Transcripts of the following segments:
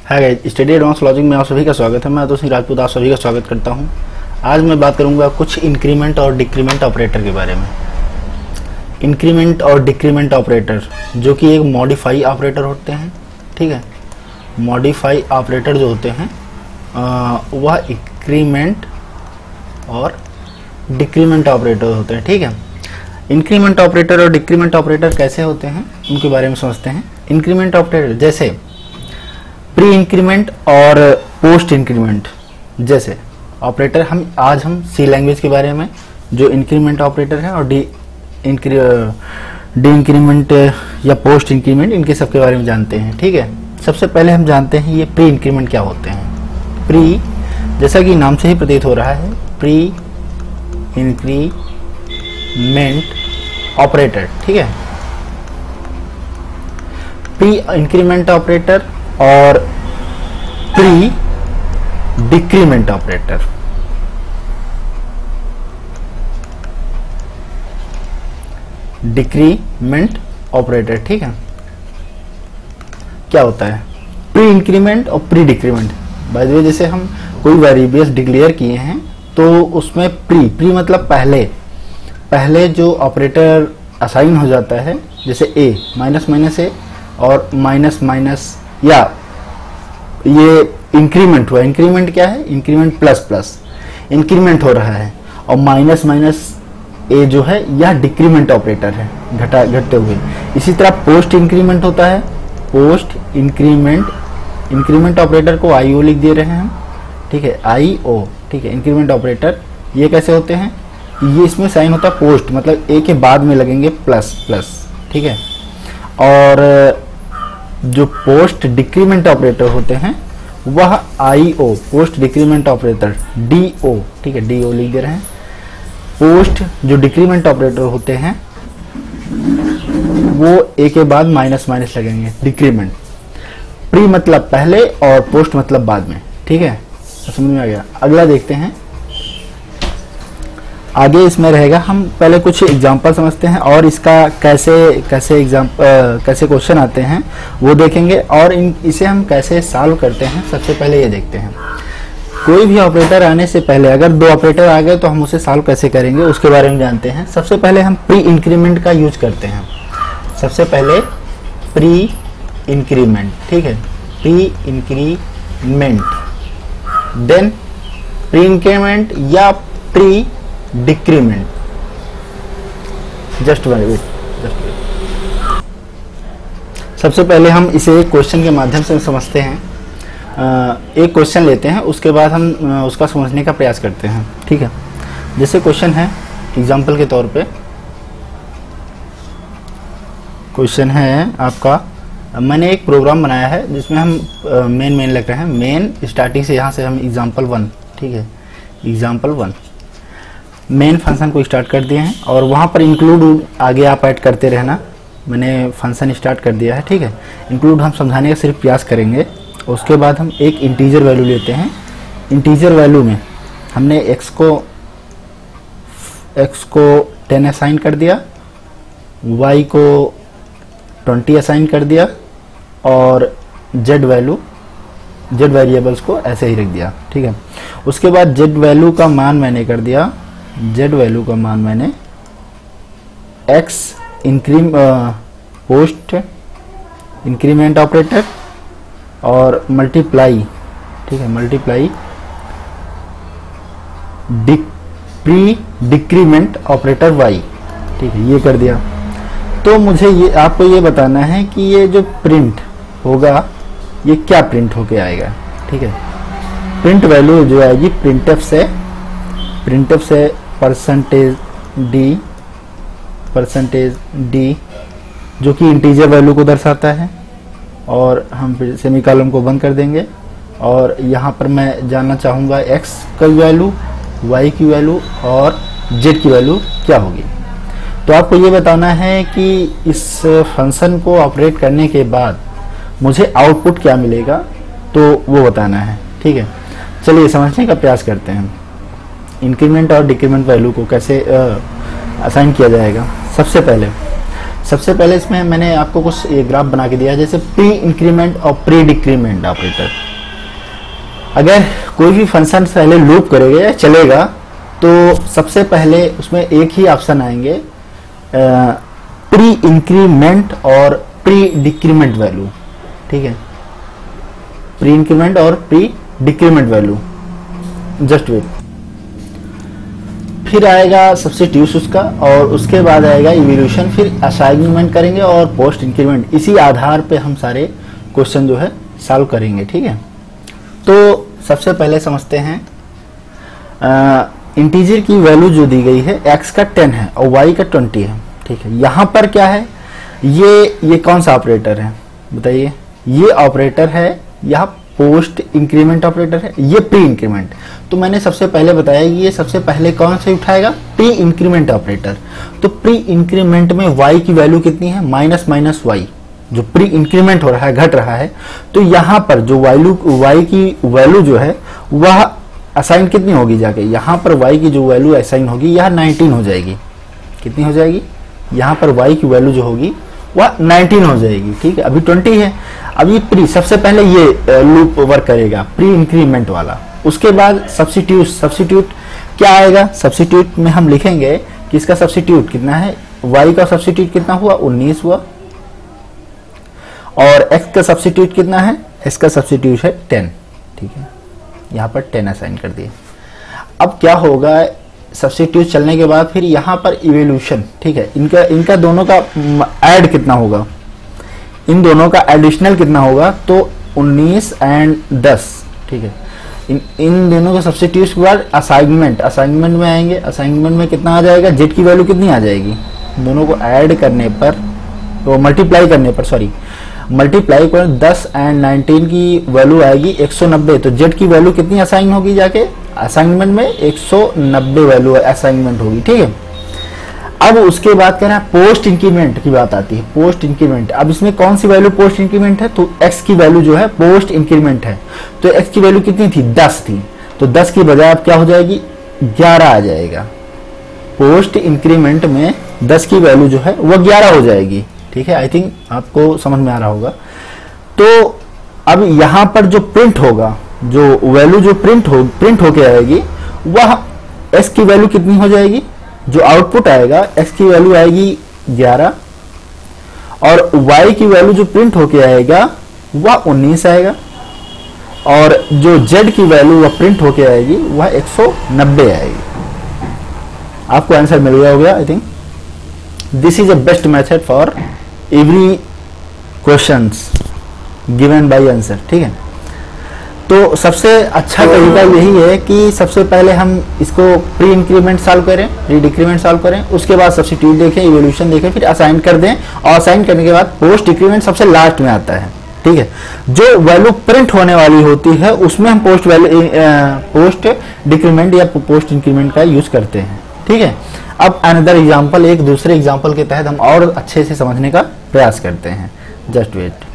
है guys, study advance logic में आप सभी का स्वागत है। मैं तो सिंह राजपूत आप सभी का स्वागत करता हूं। आज मैं बात करूंगा कुछ इंक्रीमेंट और डिक्रीमेंट ऑपरेटर के बारे में। इंक्रीमेंट और डिक्रीमेंट ऑपरेटर जो कि एक मॉडिफाई ऑपरेटर होते हैं, ठीक है। मॉडिफाई ऑपरेटर जो होते हैं वह इंक्रीमेंट और डिक्रीमेंट ऑपरेटर होते हैं, ठीक है। इंक्रीमेंट ऑपरेटर और डिक्रीमेंट ऑपरेटर कैसे होते हैं उनके बारे में समझते हैं। इंक्रीमेंट ऑपरेटर जैसे प्री इंक्रीमेंट और पोस्ट इंक्रीमेंट जैसे ऑपरेटर, आज हम सी लैंग्वेज के बारे में जो इंक्रीमेंट ऑपरेटर है और डी इंक्रीमेंट या पोस्ट इंक्रीमेंट इनके सबके बारे में जानते हैं, ठीक है। सबसे पहले हम जानते हैं ये प्री इंक्रीमेंट क्या होते हैं। प्री जैसा कि नाम से ही प्रतीत हो रहा है, प्री इंक्रीमेंट ऑपरेटर, ठीक है। प्री इंक्रीमेंट ऑपरेटर और pre decrement operator. Decrement operator, ठीक है। क्या होता है प्री इंक्रीमेंट और pre decrement. By the way, जैसे हम कोई वेरिएबल्स डिक्लेयर किए हैं तो उसमें प्री मतलब पहले जो ऑपरेटर असाइन हो जाता है, जैसे ए माइनस ए और माइनस या ये इंक्रीमेंट हुआ। इंक्रीमेंट क्या है? इंक्रीमेंट प्लस इंक्रीमेंट हो रहा है, और माइनस ए जो है यह डिक्रीमेंट ऑपरेटर है, घटते हुए। इसी तरह पोस्ट इंक्रीमेंट होता है। पोस्ट इंक्रीमेंट ऑपरेटर को आईओ लिख दे रहे हैं हम, ठीक है, आईओ, ठीक है। इंक्रीमेंट ऑपरेटर ये कैसे होते हैं? ये इसमें साइन होता है पोस्ट, मतलब ए के बाद में लगेंगे प्लस, ठीक है। और जो पोस्ट डिक्रीमेंट ऑपरेटर होते हैं वह IO, post decrement operator, DO, ठीक है, डीओ लिख दे रहे हैं। पोस्ट जो डिक्रीमेंट ऑपरेटर होते हैं वो ए के बाद माइनस लगेंगे, डिक्रीमेंट। प्री मतलब पहले और पोस्ट मतलब बाद में, ठीक है, समझ में आ गया। अगला देखते हैं, आगे इसमें रहेगा। हम पहले कुछ एग्जांपल समझते हैं और इसका कैसे क्वेश्चन आते हैं वो देखेंगे, और इसे हम कैसे सॉल्व करते हैं सबसे पहले ये देखते हैं। कोई भी ऑपरेटर आने से पहले अगर दो ऑपरेटर आ गए तो हम उसे सॉल्व कैसे करेंगे उसके बारे में जानते हैं। सबसे पहले हम प्री इंक्रीमेंट का यूज करते हैं। सबसे पहले प्री इंक्रीमेंट, ठीक है, pre increment, then pre increment या प्री डिक्रीमेंट। Just wait. सबसे पहले हम इसे एक क्वेश्चन के माध्यम से समझते हैं। एक क्वेश्चन लेते हैं, उसके बाद हम उसका समझने का प्रयास करते हैं, ठीक है। जैसे क्वेश्चन है, एग्जांपल के तौर पे क्वेश्चन है आपका, मैंने एक प्रोग्राम बनाया है जिसमें हम मेन लिख रहे हैं। मेन स्टार्टिंग से यहाँ से हम एग्जांपल 1, ठीक है, एग्जांपल 1 मेन फंक्शन को स्टार्ट कर दिए हैं, और वहाँ पर इंक्लूड आगे आप ऐड करते रहना। मैंने फंक्शन स्टार्ट कर दिया है, ठीक है। इंक्लूड हम समझाने का सिर्फ प्रयास करेंगे। उसके बाद हम एक इंटीजर वैल्यू लेते हैं। इंटीजर वैल्यू में हमने x को 10 असाइन कर दिया, y को 20 असाइन कर दिया, और z वेरिएबल्स को ऐसे ही रख दिया, ठीक है। उसके बाद z वैल्यू का मान मैंने कर दिया, x पोस्ट इंक्रीमेंट ऑपरेटर और मल्टीप्लाई, ठीक है, multiply pre decrement operator y, ठीक है, ये कर दिया। तो मुझे आपको ये बताना है कि ये जो प्रिंट होगा ये क्या प्रिंट होके आएगा, ठीक है। प्रिंट वैल्यू जो आएगी प्रिंटफ से परसेंटेज डी जो कि इंटीजर वैल्यू को दर्शाता है, और हम फिर सेमीकोलन को बंद कर देंगे। और यहाँ पर मैं जानना चाहूँगा x की वैल्यू, y की वैल्यू और z की वैल्यू क्या होगी। तो आपको ये बताना है कि इस फंक्शन को ऑपरेट करने के बाद मुझे आउटपुट क्या मिलेगा, तो वो बताना है, ठीक है। चलिए समझने का प्रयास करते हैं। इंक्रीमेंट और डिक्रीमेंट वैल्यू को कैसे असाइन किया जाएगा। सबसे पहले सबसे पहले इसमें मैंने आपको कुछ ये ग्राफ बना के दिया है, जैसे प्री इंक्रीमेंट और प्री डिक्रीमेंट ऑपरेटर। अगर कोई भी फंक्शन पहले लूप करेगा या चलेगा तो सबसे पहले उसमें एक ही ऑप्शन आएंगे, प्री इंक्रीमेंट और प्री डिक्रीमेंट वैल्यू। ठीक है, प्री इंक्रीमेंट और pre decrement value. Just wait. फिर आएगा सब्स्टिट्यूट उसका, और उसके बाद आएगा इवोल्यूशन, फिर असाइनमेंट करेंगे और पोस्ट इंक्रीमेंट। इसी आधार पे हम सारे क्वेश्चन जो है सॉल्व करेंगे। ठीक है, तो सबसे पहले समझते हैं इंटीजर की वैल्यू जो दी गई है, x का 10 है और y का 20 है। ठीक है, यहाँ पर क्या है, ये कौन सा ऑपरेटर है बताइए? ये ऑपरेटर है, यहाँ पोस्ट इंक्रीमेंट ऑपरेटर है, ये प्री इंक्रीमेंट। तो मैंने सबसे पहले बताया कि ये सबसे पहले कौन से उठाएगा, प्री इंक्रीमेंट ऑपरेटर। तो प्री इंक्रीमेंट में y की वैल्यू कितनी है, माइनस माइनस y, जो प्री इंक्रीमेंट हो रहा है, घट रहा है। तो यहाँ पर जो y की वैल्यू जो है वह असाइन कितनी होगी जाके, यहाँ पर y की जो वैल्यू असाइन होगी यह 19 हो जाएगी। कितनी हो जाएगी, यहाँ पर y की वैल्यू जो होगी वह 19 हो जाएगी। ठीक है, अभी 20 है। अभी प्री, सबसे पहले ये लूप वर्क करेगा प्री इंक्रीमेंट वाला। उसके बाद सब्स्टिट्यूट क्या आएगा, सब्स्टिट्यूट में हम लिखेंगे कि इसका सब्स्टिट्यूट कितना है, y का सब्स्टिट्यूट कितना हुआ, 19 हुआ, और x का सब्स्टिट्यूट कितना है, x का सब्स्टिट्यूट है 10। ठीक है, यहाँ पर 10 असाइन कर दिए। अब क्या होगा, सब्स्टिट्यूट चलने के बाद फिर यहाँ पर इवोल्यूशन। ठीक है, इनका दोनों का ऐड कितना होगा, इन दोनों का एडिशनल कितना होगा, तो 19 एंड 10। ठीक है, इन दोनों का सब्स्टिट्यूट के बाद असाइनमेंट में आएंगे। असाइनमेंट में कितना आ जाएगा, जेड की वैल्यू कितनी आ जाएगी, दोनों को ऐड करने पर, तो मल्टीप्लाई करने पर 10 एंड 19 की वैल्यू आएगी 190। तो जेड की वैल्यू कितनी असाइन होगी जाके, असाइनमेंट में 190 वैल्यू असाइनमेंट होगी। ठीक है, अब उसके बाद कह रहा है पोस्ट इंक्रीमेंट की बात आती है। पोस्ट इंक्रीमेंट, अब इसमें कौन सी वैल्यू पोस्ट इंक्रीमेंट है, तो x की वैल्यू जो है पोस्ट इंक्रीमेंट है। तो x की वैल्यू कितनी थी, 10 थी, तो 10 की बजाय अब क्या हो जाएगी, 11 आ जाएगा। पोस्ट इंक्रीमेंट में 10 की वैल्यू जो है वो 11 हो जाएगी। ठीक है, आई थिंक आपको समझ में आ रहा होगा। तो अब यहाँ पर जो प्रिंट होगा, जो वैल्यू जो प्रिंट होके आएगी, वह x की वैल्यू कितनी हो जाएगी, जो आउटपुट आएगा x की वैल्यू आएगी 11, और y की वैल्यू जो प्रिंट होके आएगा वह 19 आएगा, और जो z की वैल्यू वह प्रिंट होके आएगी वह 190 आएगी। आपको आंसर मिल गया होगा। I think this is a best method for every questions given by answer. ठीक है, तो सबसे अच्छा तरीका यही है कि सबसे पहले हम इसको प्री इंक्रीमेंट सॉल्व करें, प्री डिक्रीमेंट सॉल्व करें, उसके बाद सब्स्टिट्यूट देखें, इवोल्यूशन देखें, फिर असाइन कर दें, और असाइन करने के बाद पोस्ट डिक्रीमेंट सबसे लास्ट में आता है। ठीक है, जो वैल्यू प्रिंट होने वाली होती है उसमें हम पोस्ट डिक्रीमेंट या पोस्ट इंक्रीमेंट का यूज करते हैं। ठीक है, अब अनदर एग्जाम्पल, एक दूसरे एग्जाम्पल के तहत हम और अच्छे से समझने का प्रयास करते हैं। Just wait.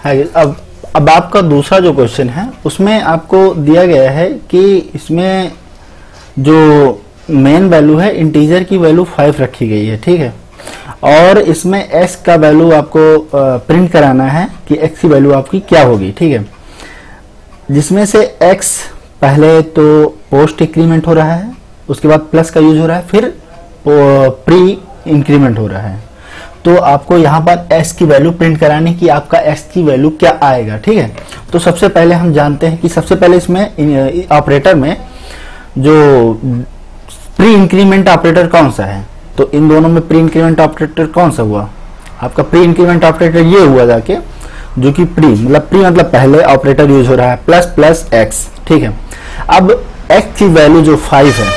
है। अब आपका दूसरा जो क्वेश्चन है उसमें आपको दिया गया है कि इसमें जो मेन वैल्यू है इंटीजर की वैल्यू 5 रखी गई है, ठीक है, और इसमें x का वैल्यू आपको प्रिंट कराना है कि x की वैल्यू आपकी क्या होगी, ठीक है, जिसमें से x पहले तो पोस्ट इंक्रीमेंट हो रहा है, उसके बाद प्लस का यूज हो रहा है, फिर प्री इंक्रीमेंट हो रहा है। तो आपको यहाँ पर s की वैल्यू प्रिंट करानी कि आपका s की वैल्यू क्या आएगा, ठीक है। तो सबसे पहले हम जानते हैं कि सबसे पहले इसमें ऑपरेटर में जो प्री इंक्रीमेंट ऑपरेटर कौन सा है, तो इन दोनों में प्री इंक्रीमेंट ऑपरेटर कौन सा हुआ, आपका प्री इंक्रीमेंट ऑपरेटर ये हुआ जाके, जो कि प्री मतलब पहले ऑपरेटर यूज हो रहा है प्लस प्लस x, ठीक है। अब x की वैल्यू जो 5 है,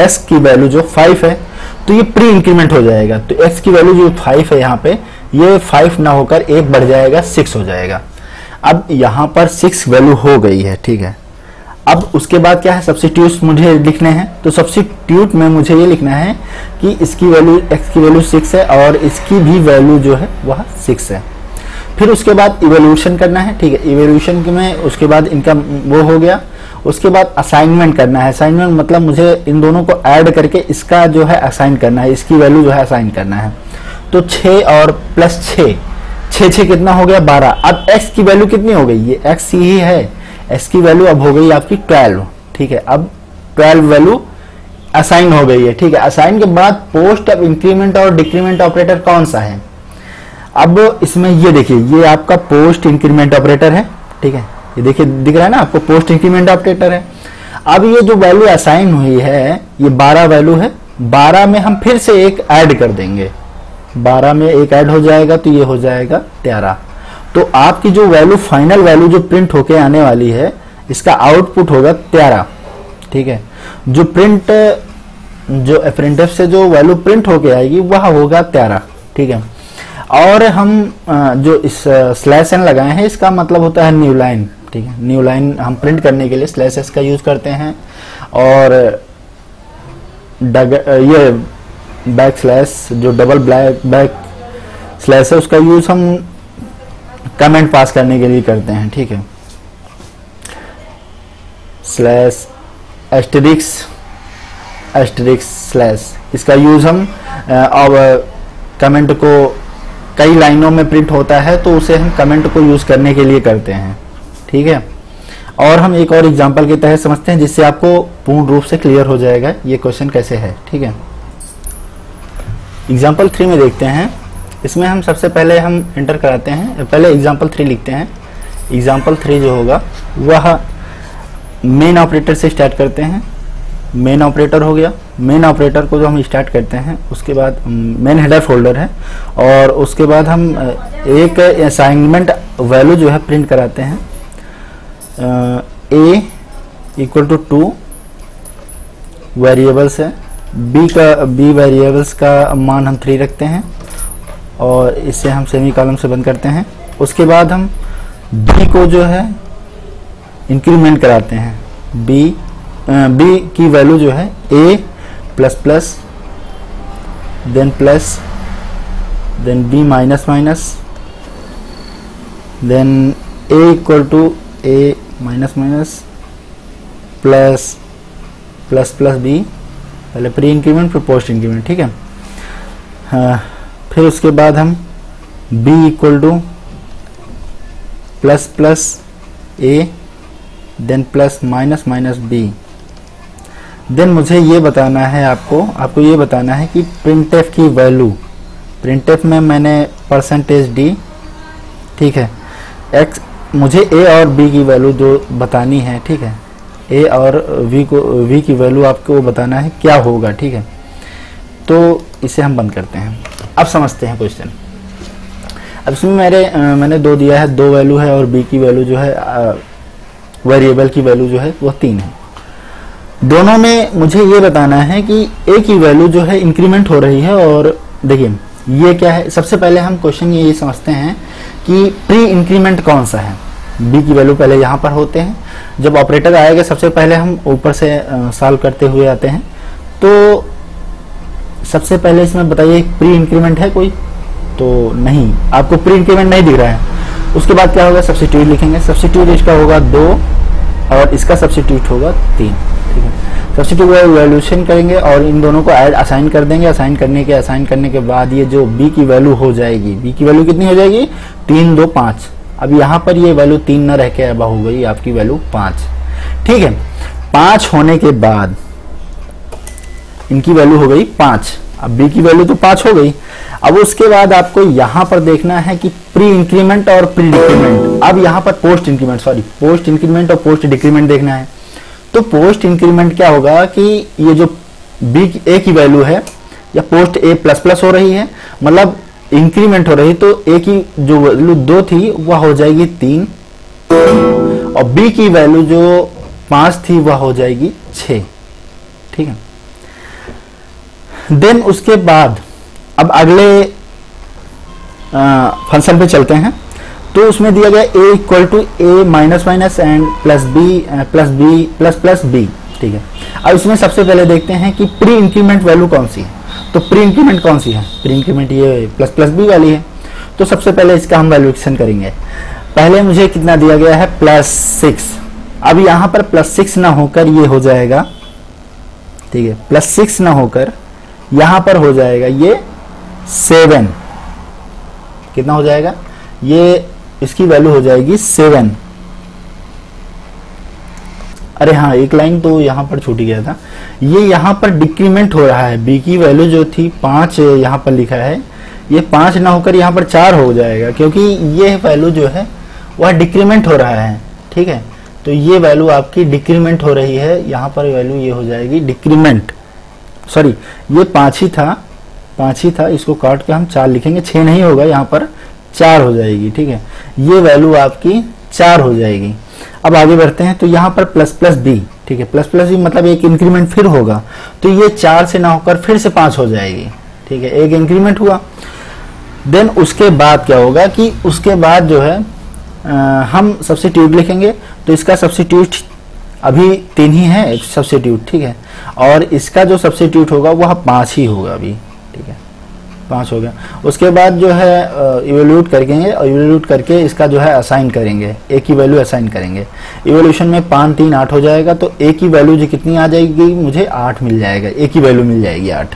s की वैल्यू जो 5 है, तो ये प्री इंक्रीमेंट हो जाएगा। तो x की वैल्यू जो 5 है यहाँ पे, ये 5 ना होकर 1 बढ़ जाएगा, 6 हो जाएगा। अब यहाँ पर 6 वैल्यू हो गई है, ठीक है। अब उसके बाद क्या है, सब्स्टिट्यूट मुझे लिखने हैं। तो सब्स्टिट्यूट में मुझे ये लिखना है कि इसकी वैल्यू x की वैल्यू 6 है और इसकी भी वैल्यू जो है वह 6 है। फिर उसके बाद इवोल्यूशन करना है, ठीक है। इवोल्यूशन में उसके बाद इनका वो हो गया। उसके बाद असाइनमेंट करना है। असाइनमेंट मतलब मुझे इन दोनों को ऐड करके इसका जो है असाइन करना है, इसकी वैल्यू जो है असाइन करना है। तो 6 और प्लस 6 कितना हो गया, 12। अब x की वैल्यू कितनी हो गई, ये x ही है, x की वैल्यू अब हो गई आपकी 12, ठीक है। अब 12 वैल्यू असाइन हो गई है, ठीक है। असाइन के बाद पोस्ट अब इंक्रीमेंट और डिक्रीमेंट ऑपरेटर कौन सा है, अब इसमें ये देखिए, ये आपका पोस्ट इंक्रीमेंट ऑपरेटर है, ठीक है। ये देखिए दिख रहा है ना आपको, पोस्ट इंक्रीमेंट ऑपरेटर है। अब ये जो वैल्यू असाइन हुई है, ये 12 वैल्यू है, 12 में हम फिर से एक ऐड कर देंगे, 12 में एक ऐड हो जाएगा तो ये हो जाएगा 13। तो आपकी जो वैल्यू, फाइनल वैल्यू जो प्रिंट होके आने वाली है, इसका आउटपुट होगा 13, ठीक है। जो प्रिंट, जो प्रिंटफ से जो वैल्यू प्रिंट होके आएगी वह होगा 13, ठीक है। और हम जो इस स्लैश एन लगाए हैं, इसका मतलब होता है न्यू लाइन, ठीक है। न्यू लाइन हम प्रिंट करने के लिए स्लैश एस का यूज करते हैं। और ये बैक स्लैश, जो डबल बैक स्लैश है, उसका यूज हम कमेंट पास करने के लिए करते हैं, ठीक है। स्लैश एस्टेरिक्स स्लैश, इसका यूज हम अब कमेंट को कई लाइनों में प्रिंट होता है तो उसे हम कमेंट को यूज करने के लिए करते हैं, ठीक है। और हम एक और एग्जांपल के तहत समझते हैं जिससे आपको पूर्ण रूप से क्लियर हो जाएगा ये क्वेश्चन कैसे है, ठीक है। एग्जांपल 3 में देखते हैं। इसमें हम सबसे पहले हम एंटर कराते हैं, पहले एग्जांपल 3 लिखते हैं। एग्जांपल 3 जो होगा वह मेन ऑपरेटर से स्टार्ट करते हैं। मेन ऑपरेटर हो गया। मेन ऑपरेटर को जो हम स्टार्ट करते हैं, उसके बाद मेन हेडर फोल्डर है, और उसके बाद हम एक असाइनमेंट वैल्यू जो है प्रिंट कराते हैं। a इक्वल टू 2 वेरिएबल्स है, b वेरिएबल्स का मान हम 3 रखते हैं और इसे हम सेमी कॉलम से बंद करते हैं। उसके बाद हम b को जो है इंक्रीमेंट कराते हैं। b की वैल्यू जो है a plus plus, then plus, then b minus minus, then a equal to a minus minus plus plus plus b, पहले प्री इंक्रीमेंट फिर पोस्ट इंक्रीमेंट, ठीक है। हाँ, फिर उसके बाद हम b equal to plus plus a, then plus minus minus b। Then मुझे ये बताना है, आपको ये बताना है कि प्रिंटफ की वैल्यू, प्रिंटफ में मैंने %d, ठीक है, x, मुझे a और b की वैल्यू जो बतानी है, ठीक है। a और v की वैल्यू आपको बताना है क्या होगा, ठीक है। तो इसे हम बंद करते हैं। अब समझते हैं क्वेश्चन। अब इसमें मैंने 2 दिया है, 2 वैल्यू है और b की वैल्यू जो है, वेरिएबल की वैल्यू जो है वह 3 है। दोनों में मुझे ये बताना है कि a की वैल्यू जो है इंक्रीमेंट हो रही है। और देखिए ये क्या है, सबसे पहले हम क्वेश्चन ये समझते हैं कि प्री इंक्रीमेंट कौन सा है। b की वैल्यू पहले यहाँ पर होते हैं, जब ऑपरेटर आएगा सबसे पहले हम ऊपर से सॉल्व करते हुए आते हैं। तो सबसे पहले इसमें बताइए प्री इंक्रीमेंट है कोई, तो नहीं, आपको प्री इंक्रीमेंट नहीं दिख रहा है। उसके बाद क्या होगा, सब्स्टिट्यूट लिखेंगे। सब्स्टिट्यूट इसका होगा 2 और इसका सब्स्टिट्यूट होगा 3। ठीक है, सब्स्टिट्यूट वैल्यूएशन करेंगे और इन दोनों को ऐड असाइन कर देंगे। असाइन करने के बाद ये जो b की वैल्यू हो जाएगी, b की वैल्यू कितनी हो जाएगी, 3 2 5। अब यहाँ पर ये वैल्यू 3 न रह के अब हो गई आपकी वैल्यू 5। ठीक है, 5 होने के बाद इनकी वैल्यू हो गई 5। अब b की वैल्यू तो 5 हो गई। अब उसके बाद आपको यहाँ पर देखना है कि प्री इंक्रीमेंट और प्री डिक्रीमेंट। अब यहाँ पर पोस्ट इंक्रीमेंट और पोस्ट डिक्रीमेंट देखना है। तो पोस्ट इंक्रीमेंट क्या होगा कि ये जो b a की वैल्यू है या पोस्ट a प्लस प्लस हो रही है, मतलब इंक्रीमेंट हो रही, तो a की जो वैल्यू 2 थी वह हो जाएगी 3 और b की वैल्यू जो 5 थी वह हो जाएगी 6। ठीक है, देन उसके बाद अब अगले फंक्शन पे चलते हैं। तो उसमें दिया गया a equal to a minus minus and plus b plus b। ठीक है, अब इसमें सबसे पहले देखते हैं कि प्री इंक्रीमेंट वैल्यू कौन सी है। तो प्री इंक्रीमेंट कौन सी है, प्री इंक्रीमेंट ये प्लस b वाली है। तो सबसे पहले इसका हम वैल्यूएशन करेंगे। पहले मुझे कितना दिया गया है, +6। अब यहाँ पर +6 ना होकर ये हो जाएगा, ठीक है, +6 ना होकर यहाँ पर हो जाएगा ये 7। कितना हो जाएगा, ये इसकी वैल्यू हो जाएगी 7। अरे हाँ, एक लाइन तो यहाँ पर छूट गया था। ये यहाँ पर डिक्रीमेंट हो रहा है, b की वैल्यू जो थी 5 यहाँ पर लिखा है, ये 5 ना होकर यहाँ पर 4 हो जाएगा, क्योंकि ये वैल्यू जो है वह डिक्रीमेंट हो रहा है। ठीक है, तो ये वैल्यू आपकी डिक्रीमेंट हो रही है, यहाँ पर वैल्यू ये हो जाएगी डिक्रीमेंट। सॉरी, ये 5 ही था, इसको काट के हम 4 लिखेंगे, 6 नहीं होगा, यहाँ पर 4 हो जाएगी। ठीक है, ये वैल्यू आपकी 4 हो जाएगी। अब आगे बढ़ते हैं। तो यहाँ पर प्लस b, ठीक है, प्लस b मतलब एक इंक्रीमेंट फिर होगा, तो ये 4 से ना होकर फिर से 5 हो जाएगी। ठीक है, एक इंक्रीमेंट हुआ। देन उसके बाद क्या होगा कि उसके बाद जो है हम सब्स्टिट्यूट लिखेंगे। तो इसका सब्स्टिट्यूट अभी 3 ही है सब्स्टिट्यूट। ठीक है, और इसका जो सब्स्टिट्यूट होगा वह 5 ही होगा अभी। ठीक है, 5 हो गया। उसके बाद जो है इवेल्यूट करेंगे और इवेल्यूट करके इसका जो है असाइन करेंगे, a की वैल्यू असाइन करेंगे। इवोल्यूशन में 5 3 8 हो जाएगा, तो a की वैल्यू जो कितनी आ जाएगी, मुझे 8 मिल जाएगा, a की वैल्यू मिल जाएगी 8।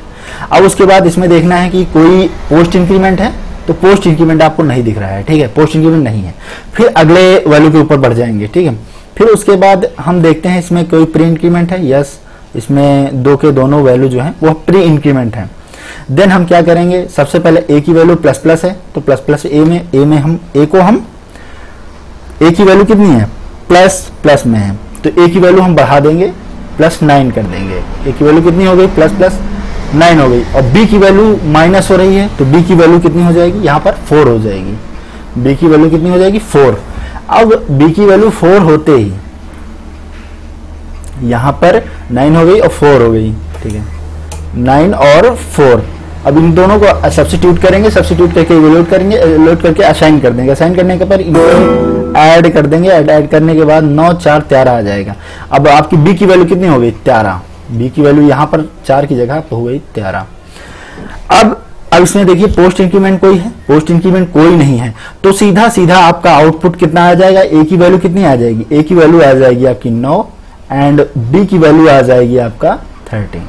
अब उसके बाद इसमें देखना है कि कोई पोस्ट इंक्रीमेंट है, तो पोस्ट इंक्रीमेंट आपको नहीं दिख रहा है। ठीक है, पोस्ट इंक्रीमेंट नहीं है। फिर अगले वैल्यू के ऊपर बढ़ जाएंगे। ठीक है, फिर उसके बाद हम देखते हैं इसमें कोई प्री इंक्रीमेंट है। यस, इसमें 2 के दोनों वैल्यू जो है वह प्री इंक्रीमेंट है। देन हम क्या करेंगे, सबसे पहले a की वैल्यू प्लस प्लस है, तो प्लस प्लस a में हम a की वैल्यू कितनी है, प्लस में है, तो a की वैल्यू हम बढ़ा देंगे, +9 कर देंगे। a की वैल्यू कितनी हो गई, +9 हो गई। और b की वैल्यू माइनस हो रही है, तो b की वैल्यू कितनी हो जाएगी, यहाँ पर 4 हो जाएगी। b की वैल्यू कितनी हो जाएगी, 4। अब b की वैल्यू 4 होते ही यहाँ पर 9 हो गई और 4 हो गई। ठीक है, 9 और 4। अब इन दोनों को सब्स्टिट्यूट करेंगे, सब्स्टिट्यूट करके इवेल्यूट करेंगे, इवेल्यूट करके असाइन कर देंगे। असाइन करने के बाद ऐड कर देंगे, ऐड करने के बाद 9 4 13 आ जाएगा। अब आपकी b की वैल्यू कितनी हो गई, 13। b की वैल्यू यहाँ पर 4 की जगह हो गई 13। अब इसमें देखिए पोस्ट इंक्रीमेंट कोई है, पोस्ट इंक्रीमेंट कोई नहीं है, तो सीधा आपका आउटपुट कितना आ जाएगा, a की वैल्यू कितनी आ जाएगी, a की वैल्यू आ जाएगी आपकी 9 एंड b की वैल्यू आ जाएगी आपका 13।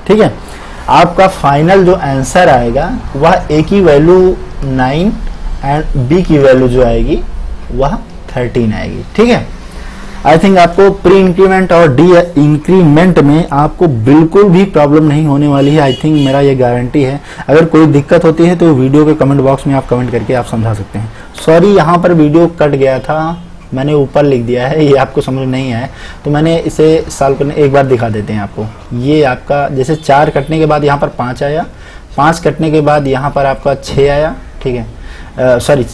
ठीक है, आपका फाइनल जो आंसर आएगा वह a की वैल्यू 9 एंड b की वैल्यू जो आएगी वह 13 आएगी। ठीक है, आई थिंक आपको प्री इंक्रीमेंट और डी इंक्रीमेंट में आपको बिल्कुल भी प्रॉब्लम नहीं होने वाली है। आई थिंक मेरा ये गारंटी है। अगर कोई दिक्कत होती है तो वीडियो के कमेंट बॉक्स में आप कमेंट करके आप समझा सकते हैं। सॉरी, यहाँ पर वीडियो कट गया था, मैंने ऊपर लिख दिया है, ये आपको समझ नहीं आया, तो मैंने इसे सॉल्व करने एक बार दिखा देते हैं आपको। ये आपका जैसे 4 कटने के बाद यहाँ पर 5 आया, 5 कटने के बाद यहाँ पर आपका 6 आया। ठीक है, सॉरी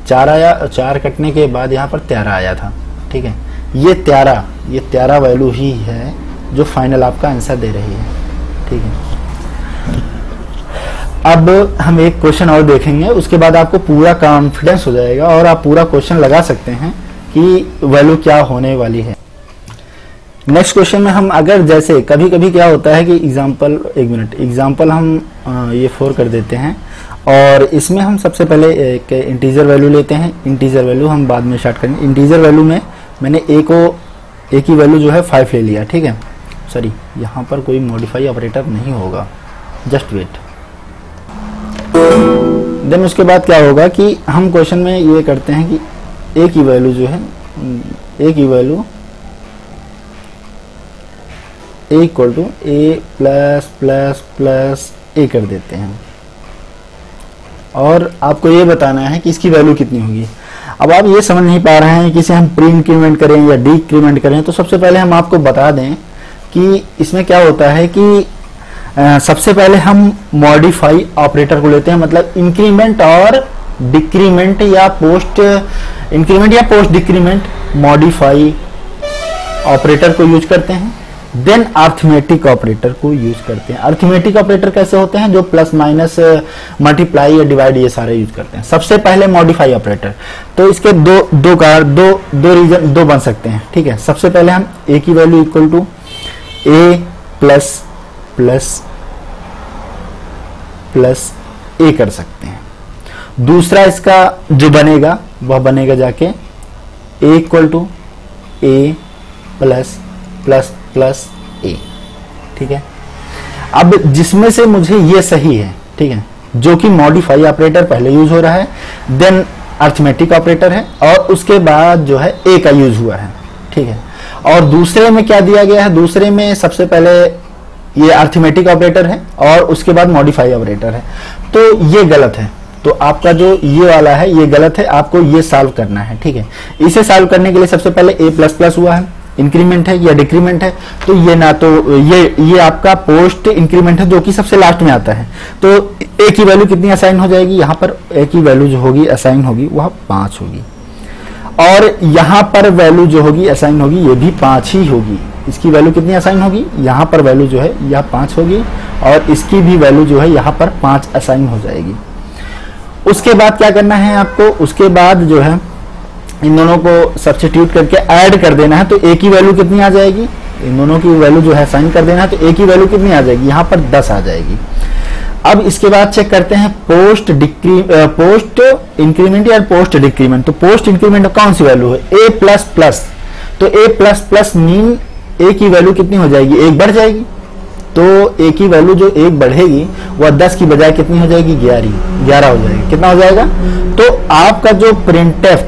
4 आया, 4 कटने के बाद यहाँ पर 13 आया था। ठीक है, ये 13 वैल्यू ही है जो फाइनल आपका आंसर दे रही है। ठीक है, अब हम एक क्वेश्चन और देखेंगे, उसके बाद आपको पूरा कॉन्फिडेंस हो जाएगा और आप पूरा क्वेश्चन लगा सकते हैं कि वैल्यू क्या होने वाली है। नेक्स्ट क्वेश्चन में हम अगर जैसे कभी कभी क्या होता है कि एग्जाम्पल हम ये 4 कर देते हैं और इसमें हम सबसे पहले एक इंटीजर वैल्यू लेते हैं। इंटीजर वैल्यू हम बाद में स्टार्ट करेंगे। इंटीजर वैल्यू में मैंने ए की वैल्यू जो है 5 ले लिया, ठीक है। सॉरी, यहाँ पर कोई मॉडिफाई ऑपरेटर नहीं होगा, जस्ट वेट। देन उसके बाद क्या होगा कि हम क्वेश्चन में ये करते हैं कि ए की वैल्यू जो है, ए की value equal to A plus plus plus A कर देते हैं और आपको ये बताना है कि इसकी वैल्यू कितनी होगी। अब आप ये समझ नहीं पा रहे हैं कि इसे हम प्री इंक्रीमेंट करें या डी इंक्रीमेंट करें, तो सबसे पहले हम आपको बता दें कि इसमें क्या होता है कि सबसे पहले हम मॉडिफाई ऑपरेटर को लेते हैं, मतलब इंक्रीमेंट और डिक्रीमेंट या पोस्ट इंक्रीमेंट या पोस्ट डिक्रीमेंट मॉडिफाई ऑपरेटर को यूज करते हैं। देन अर्थमेटिक ऑपरेटर को यूज करते हैं। अर्थमेटिक ऑपरेटर कैसे होते हैं? जो प्लस माइनस मल्टीप्लाई या डिवाइड ये सारे यूज करते हैं। सबसे पहले मॉडिफाई ऑपरेटर, तो इसके दो रीजन बन सकते हैं, ठीक है। सबसे पहले हम ए की value equal to A plus plus plus A कर सकते हैं। दूसरा इसका जो बनेगा वह बनेगा जाके A equal to A plus plus plus A, ठीक है। अब जिसमें से मुझे ये सही है, ठीक है, जो कि मॉडिफाई ऑपरेटर पहले यूज हो रहा है, देन अर्थमेटिक ऑपरेटर है और उसके बाद जो है ए का यूज हुआ है, ठीक है। और दूसरे में क्या दिया गया है? दूसरे में सबसे पहले ये अर्थमेटिक ऑपरेटर है और उसके बाद मॉडिफाई ऑपरेटर है, तो ये गलत है। तो आपका जो ये वाला है ये गलत है, आपको ये सॉल्व करना है, ठीक है। इसे सॉल्व करने के लिए सबसे पहले ए प्लस प्लस हुआ है, इंक्रीमेंट है या डिक्रीमेंट है, तो ये ना तो ये आपका पोस्ट इंक्रीमेंट है जो कि सबसे लास्ट में आता है। तो ए की वैल्यू कितनी असाइन हो जाएगी? यहाँ पर ए की वैल्यू जो होगी असाइन होगी वह 5 होगी और यहाँ पर वैल्यू जो होगी असाइन होगी ये भी 5 ही होगी। इसकी वैल्यू कितनी असाइन होगी? यहाँ पर वैल्यू जो है यह 5 होगी और इसकी भी वैल्यू जो है यहाँ पर 5 असाइन हो जाएगी। उसके बाद क्या करना है आपको? उसके बाद जो है इन दोनों को सब्स्टिट्यूट करके ऐड कर देना है, तो ए की वैल्यू कितनी आ जाएगी? इन दोनों की वैल्यू जो है साइन कर देना है, तो ए की वैल्यू कितनी आ जाएगी? यहाँ पर 10 आ जाएगी। अब इसके बाद चेक करते हैं पोस्ट इंक्रीमेंट या पोस्ट डिक्रीमेंट। तो पोस्ट इंक्रीमेंट कौन सी वैल्यू है? ए प्लस प्लस, तो ए प्लस प्लस मीन ए की वैल्यू कितनी हो जाएगी? 1 बढ़ जाएगी। तो ए की वैल्यू जो 1 बढ़ेगी वह 10 की बजाय कितनी हो जाएगी? 11 हो जाएगी। कितना हो जाएगा? तो आपका जो प्रिंटफ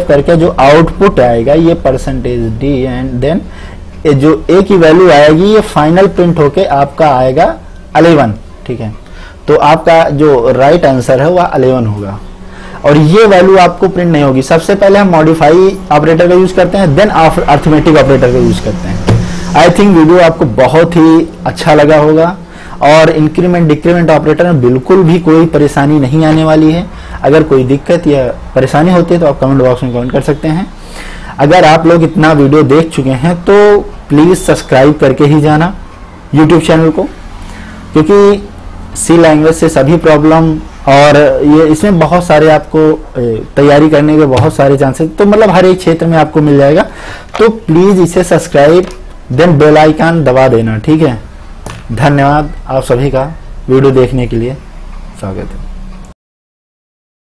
करके जो आउटपुट आएगा ये परसेंटेज डी एंड देन जो ए की वैल्यू आएगी ये फाइनल प्रिंट होके आपका आएगा 11, ठीक है। तो आपका जो राइट आंसर है वह 11 होगा और ये वैल्यू आपको प्रिंट नहीं होगी। सबसे पहले हम मॉडिफाई ऑपरेटर का यूज करते हैं, देन अर्थमेटिक ऑपरेटर का यूज करते हैं। आई थिंक वीडियो आपको बहुत ही अच्छा लगा होगा और इंक्रीमेंट डिक्रीमेंट ऑपरेटर में बिल्कुल भी कोई परेशानी नहीं आने वाली है। अगर कोई दिक्कत या परेशानी होती है तो आप कमेंट बॉक्स में कमेंट कर सकते हैं। अगर आप लोग इतना वीडियो देख चुके हैं तो प्लीज सब्सक्राइब करके ही जाना यूट्यूब चैनल को, क्योंकि सी लैंग्वेज से सभी प्रॉब्लम और ये इसमें बहुत सारे आपको तैयारी करने के बहुत सारे चांसेस, तो मतलब हर एक क्षेत्र में आपको मिल जाएगा। तो प्लीज इसे सब्सक्राइब देन बेल आइकन दबा देना, ठीक है। धन्यवाद आप सभी का वीडियो देखने के लिए, स्वागत है।